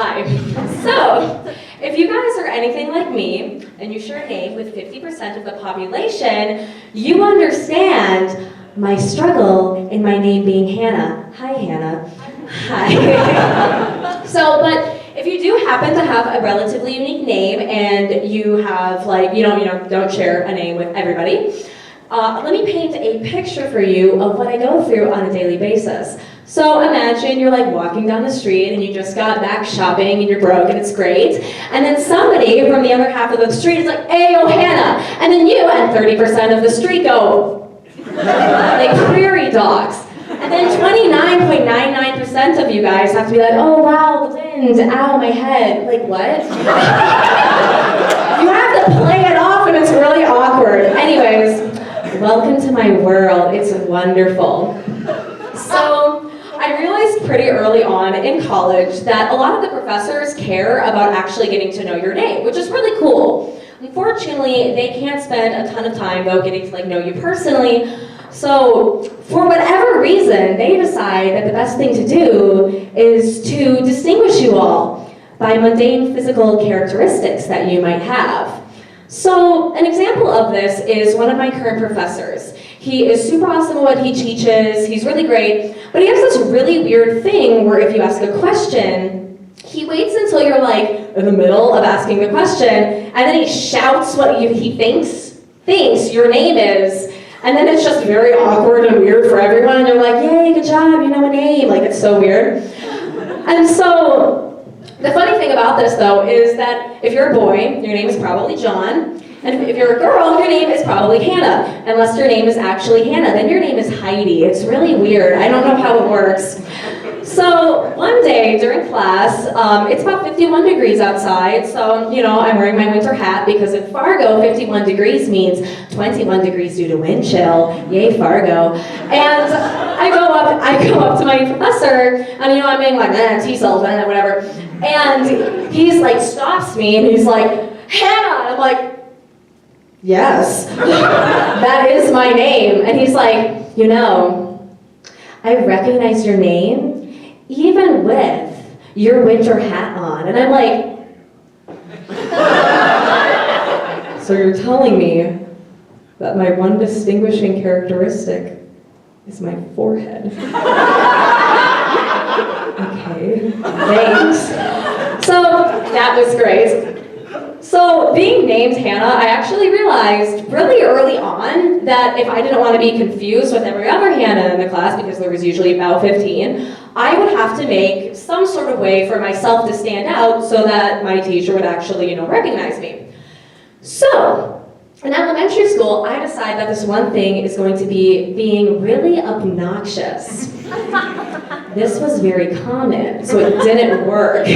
Hi. So, if you guys are anything like me, and you share a name with 50% of the population, you understand my struggle in my name being Hannah. Hi, Hannah. Hi. But if you do happen to have a relatively unique name and you have don't share a name with everybody, let me paint a picture for you of what I go through on a daily basis. So imagine you're like walking down the street and you just got back shopping and you're broke and it's great. And then somebody from the other half of the street is like, hey, oh, Hannah. And then you and 30% of the street go, like prairie dogs. And then 29.99% of you guys have to be like, oh, wow, the wind, ow, my head. Like, what? You have to play it off and it's really awkward. Anyways, welcome to my world. It's wonderful. So, I realized pretty early on in college that a lot of the professors care about actually getting to know your name, which is really cool. Unfortunately, they can't spend a ton of time, though, getting to know you personally. So, for whatever reason, they decide that the best thing to do is to distinguish you all by mundane physical characteristics that you might have. So, an example of this is one of my current professors. He is super awesome at what he teaches, he's really great, but he has this really weird thing where if you ask a question, he waits until you're like in the middle of asking the question, and then he shouts what he thinks your name is, and then it's just very awkward and weird for everyone, and you're like, yay, good job, you know a name, like it's so weird. And so, the funny thing about this though is that if you're a boy, your name is probably John, and if you're a girl, your name is probably Hannah. Unless your name is actually Hannah, then your name is Heidi. It's really weird. I don't know how it works. So one day during class, it's about 51 degrees outside, so I'm wearing my winter hat because in Fargo, 51 degrees means 21 degrees due to wind chill. Yay, Fargo. And I go up to my professor, and I'm being like, T-cells, whatever. And he's like, stops me, and he's like, Hannah! And I'm like, yes, that is my name. And he's like, I recognize your name even with your winter hat on. And I'm like, so you're telling me that my one distinguishing characteristic is my forehead. Okay, thanks. So that was great. So being named Hannah, I actually realized really early on that if I didn't want to be confused with every other Hannah in the class, because there was usually about 15, I would have to make some sort of way for myself to stand out so that my teacher would actually, recognize me. So, in elementary school, I decided that this one thing is going to be being really obnoxious. This was very common, so it didn't work.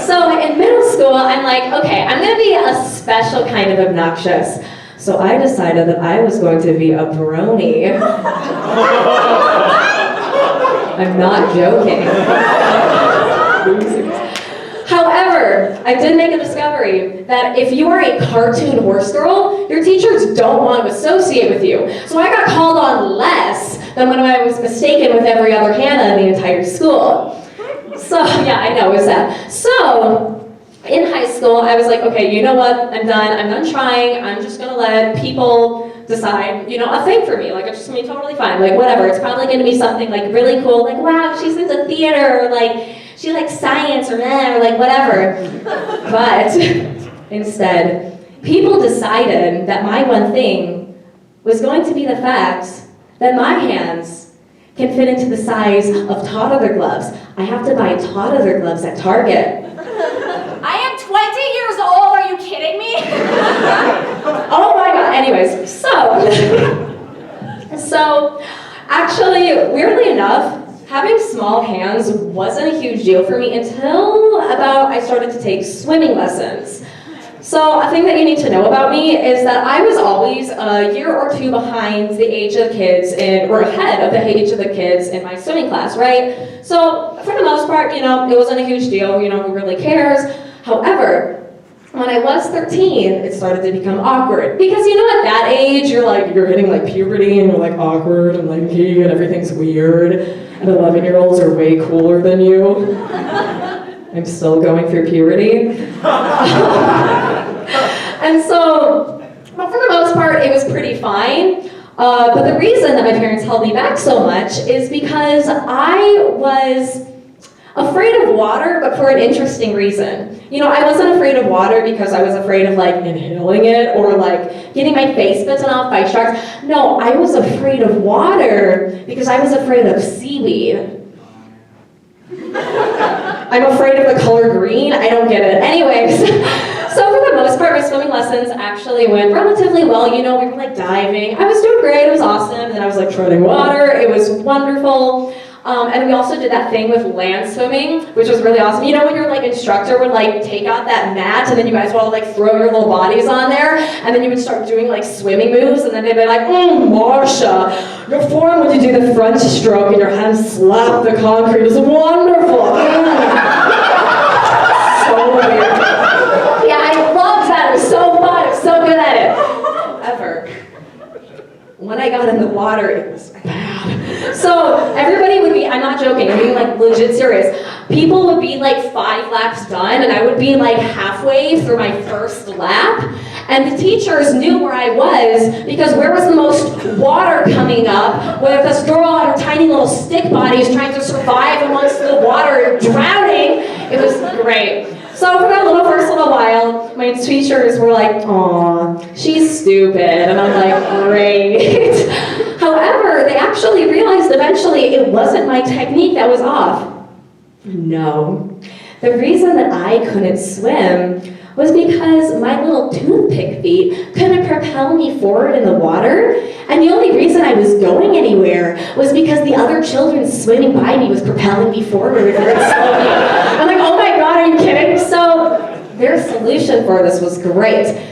So in middle school, I'm like, okay, I'm gonna be a special kind of obnoxious. So I decided that I was going to be a brony. I'm not joking. However, I did make a discovery that if you are a cartoon horse girl, your teachers don't want to associate with you. So I got called on less than when I was mistaken with every other Hannah in the entire school. So, yeah, I know, it's sad. So, in high school, I was like, okay, you know what, I'm done trying, I'm just gonna let people decide, a thing for me, like, it's just gonna be totally fine, like, whatever, it's probably gonna be something, like, really cool, like, wow, she's into theater, or, like, she likes science, or like, whatever. But, instead, people decided that my one thing was going to be the fact that my hands can fit into the size of Todd Other gloves. I have to buy Todd Other gloves at Target. I am 20 years old, are you kidding me? Oh my god, anyways, so actually, weirdly enough, having small hands wasn't a huge deal for me until I started to take swimming lessons. So a thing that you need to know about me is that I was always a year or two behind the age of the kids, or ahead of the age of the kids in my swimming class, right? So for the most part, it wasn't a huge deal, who really cares? However, when I was 13, it started to become awkward. Because at that age, you're hitting puberty and you're awkward and lanky and everything's weird. and 11-year-olds are way cooler than you. I'm still going through puberty. And so, well, for the most part, it was pretty fine. But the reason that my parents held me back so much is because I was afraid of water, but for an interesting reason. You know, I wasn't afraid of water because I was afraid of like inhaling it or like getting my face bitten off by sharks. No, I was afraid of water because I was afraid of seaweed. I'm afraid of the color green. I don't get it. Anyways, so for the most part, my swimming lessons actually went relatively well. You know, we were like diving. I was doing great. It was awesome. And then I was like treading water. It was wonderful. And we also did that thing with land swimming, which was really awesome. You know when your like instructor would like take out that mat and then you guys would all like throw your little bodies on there and then you would start doing like swimming moves and then they'd be like, Marsha, your form when you do the front stroke and your hands slap the concrete is wonderful. So weird. Yeah, I loved that. It was so fun. I was so good at it. However, when I got in the water, it was bad. So everybody would be, I'm not joking, I'm being like legit serious. People would be like 5 laps done and I would be like halfway through my first lap. And the teachers knew where I was because where was the most water coming up with this girl on her tiny little stick bodies trying to survive amongst the water drowning. It was great. So for that first little while, my teachers were like, aw, she's stupid. And I'm like, great. However, they actually realized eventually it wasn't my technique that was off. No. The reason that I couldn't swim was because my little toothpick feet couldn't propel me forward in the water. And the only reason I was going anywhere was because the other children swimming by me was propelling me forward very slowly. I'm like, oh my God, are you kidding? So their solution for this was great.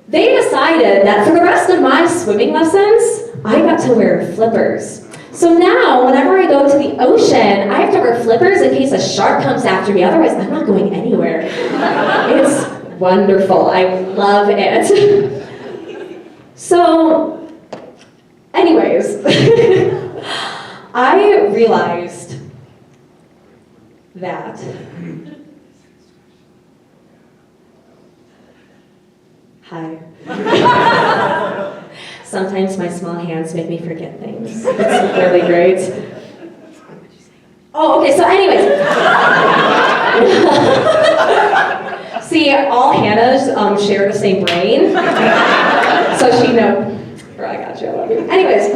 They decided that for the rest of my swimming lessons, I got to wear flippers. So now, whenever I go to the ocean, I have to wear flippers in case a shark comes after me. Otherwise, I'm not going anywhere. It's wonderful. I love it. So, anyways, I realized that hi. Sometimes my small hands make me forget things. It's really great. Oh, okay, so anyways. See, all Hannahs share the same brain. So she knows. Girl, I got you, I love you. Anyways,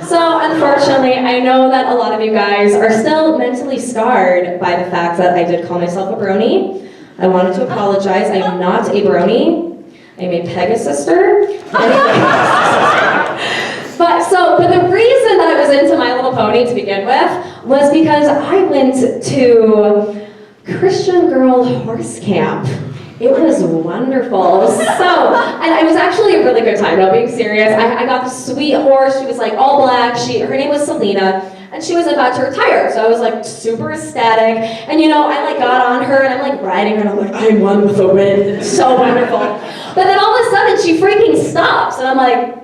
so unfortunately, I know that a lot of you guys are still mentally scarred by the fact that I did call myself a brony. I wanted to apologize. I am not a brony. I'm a Pegasister. But the reason that I was into My Little Pony to begin with was because I went to Christian Girl Horse Camp. It was wonderful. And it was actually a really good time, no, being serious. I got this sweet horse. She was like all black. Her name was Selena. And she was about to retire, so I was like super ecstatic. And you know, I like got on her and I'm like riding her and I'm like, I'm one with the wind. It's so wonderful. But then all of a sudden she freaking stops and I'm like,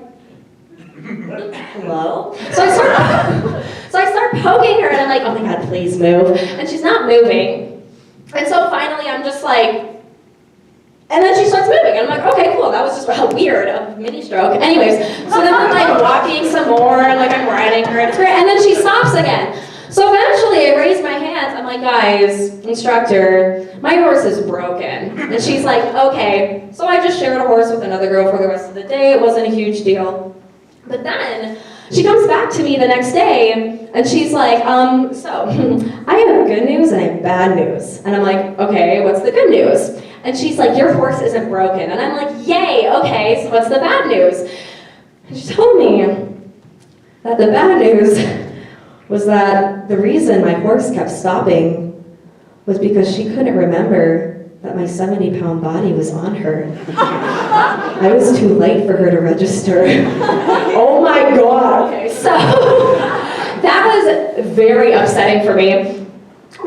hello? So I start poking her and I'm like, oh my God, please move. And she's not moving. And so finally I'm just like, and then she starts moving, and I'm like, okay, cool, that was just weird, a mini stroke. Anyways, so then I'm like walking some more, and like I'm riding her, and it's great, and then she stops again. So eventually I raise my hands, I'm like, guys, instructor, my horse is broken. And she's like, okay. So I just shared a horse with another girl for the rest of the day, it wasn't a huge deal. But then, she comes back to me the next day, and she's like, so, I have good news and I have bad news. And I'm like, okay, what's the good news? And she's like, your horse isn't broken. And I'm like, yay, okay, so what's the bad news? And she told me that the bad news was that the reason my horse kept stopping was because she couldn't remember that my 70-pound body was on her. I was too late for her to register. Oh my God. Okay, so that was very upsetting for me.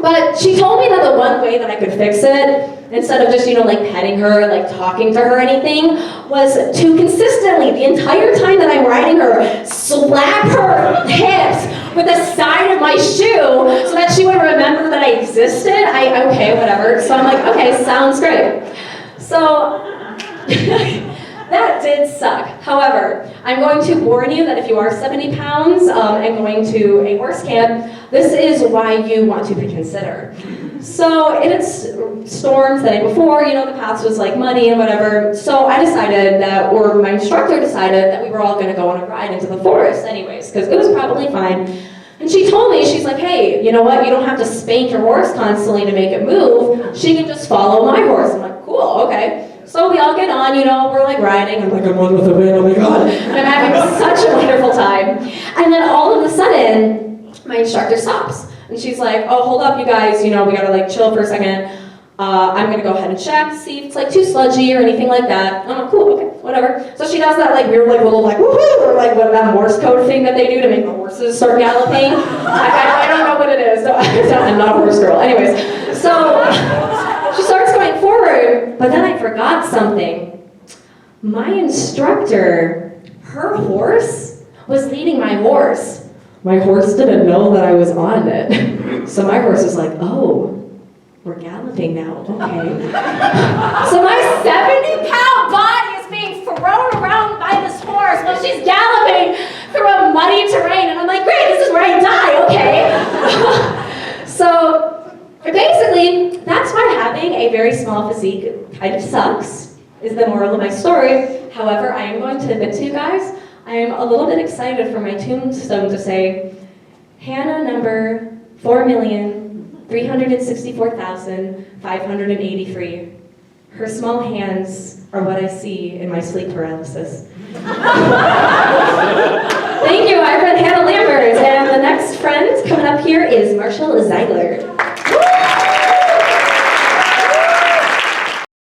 But she told me that the one way that I could fix it, instead of just, like petting her, like talking to her or anything, was to consistently, the entire time that I'm riding her, slap her hips with the side of my shoe so that she would remember that I existed. Okay, whatever. So I'm like, okay, sounds great. So that did suck. However, I'm going to warn you that if you are 70 pounds and going to a horse camp, this is why you want to consider. So it had stormed the day before, you know, the path was like muddy and whatever. So I decided that, or my instructor decided that we were all going to go on a ride into the forest anyways, because it was probably fine. And she told me, she's like, hey, you know what, you don't have to spank your horse constantly to make it move. She can just follow my horse. I'm like, cool, okay. So we all get on, you know, we're like riding. I'm like, I'm on with the wind, oh my God. And I'm having such a wonderful time. And then all of a sudden, my instructor stops. And she's like, oh, hold up, you guys, you know, we gotta like chill for a second. I'm gonna go ahead and check, see if it's like too sludgy or anything like that. I'm like, cool, okay, whatever. So she does that like weird like little like woohoo, or like what that Morse code thing that they do to make the horses start galloping. I don't know what it is, so I'm not a horse girl. Anyways, so she starts going forward, but then I forgot something. My instructor, her horse was leading my horse. My horse didn't know that I was on it. So my horse was like, oh, we're galloping now, okay. So my 70-pound body is being thrown around by this horse while she's galloping through a muddy terrain, and I'm like, great, this is where I die, okay. So basically, that's why having a very small physique kind of sucks, is the moral of my story. However, I am going to admit to you guys, I am a little bit excited for my tombstone to say, Hannah number 4,364,583. Her small hands are what I see in my sleep paralysis. Thank you, my friend Hannah Lambert. And the next friend coming up here is Marshall Ziegler.